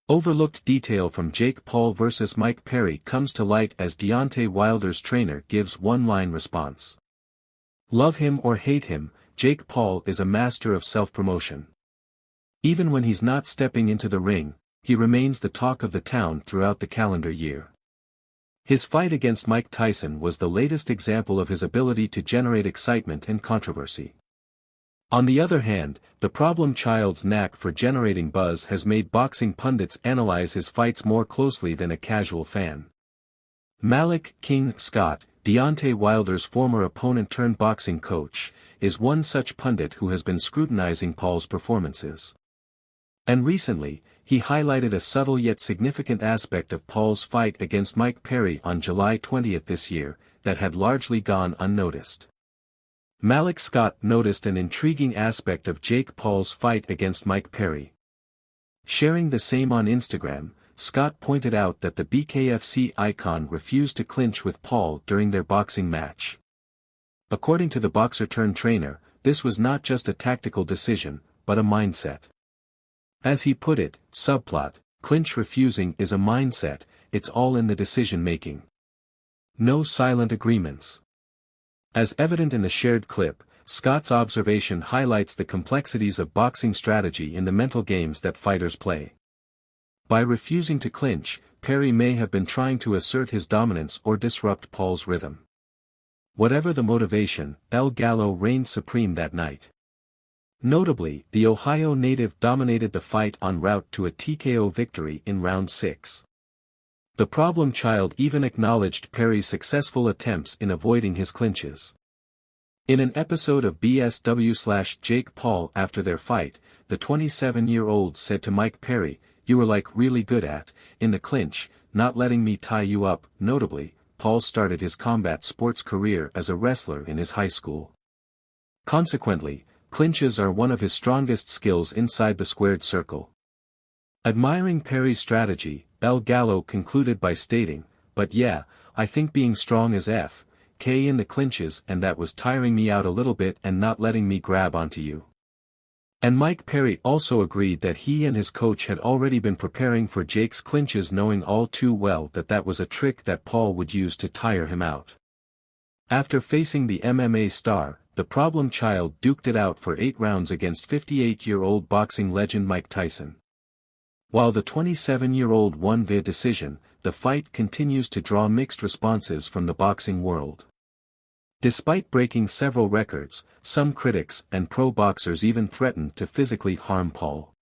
Overlooked detail from Jake Paul vs. Mike Perry comes to light as Deontay Wilder's trainer gives one-line response. Love him or hate him, Jake Paul is a master of self-promotion. Even when he's not stepping into the ring, he remains the talk of the town throughout the calendar year. His fight against Mike Tyson was the latest example of his ability to generate excitement and controversy. On the other hand, the problem child's knack for generating buzz has made boxing pundits analyze his fights more closely than a casual fan. Malik "King" Scott, Deontay Wilder's former opponent-turned-boxing coach, is one such pundit who has been scrutinizing Paul's performances. And recently, he highlighted a subtle yet significant aspect of Paul's fight against Mike Perry on July 20 this year, that had largely gone unnoticed. Malik Scott noticed an intriguing aspect of Jake Paul's fight against Mike Perry. Sharing the same on Instagram, Scott pointed out that the BKFC icon refused to clinch with Paul during their boxing match. According to the boxer-turned-trainer, this was not just a tactical decision, but a mindset. As he put it, subplot, clinch refusing is a mindset, it's all in the decision-making. No silent agreements. As evident in the shared clip, Scott's observation highlights the complexities of boxing strategy in the mental games that fighters play. By refusing to clinch, Perry may have been trying to assert his dominance or disrupt Paul's rhythm. Whatever the motivation, El Gallo reigned supreme that night. Notably, the Ohio native dominated the fight en route to a TKO victory in round 6. The problem child even acknowledged Perry's successful attempts in avoiding his clinches. In an episode of BSW/Jake Paul after their fight, the 27-year-old said to Mike Perry, "You were like really good at, in the clinch, not letting me tie you up." Notably, Paul started his combat sports career as a wrestler in his high school. Consequently, clinches are one of his strongest skills inside the squared circle. Admiring Perry's strategy, El Gallo concluded by stating, "But yeah, I think being strong as F.K. in the clinches and that was tiring me out a little bit and not letting me grab onto you." And Mike Perry also agreed that he and his coach had already been preparing for Jake's clinches, knowing all too well that that was a trick that Paul would use to tire him out. After facing the MMA star, the problem child duked it out for 8 rounds against 58-year-old boxing legend Mike Tyson. While the 27-year-old won via decision, the fight continues to draw mixed responses from the boxing world. Despite breaking several records, some critics and pro boxers even threatened to physically harm Paul.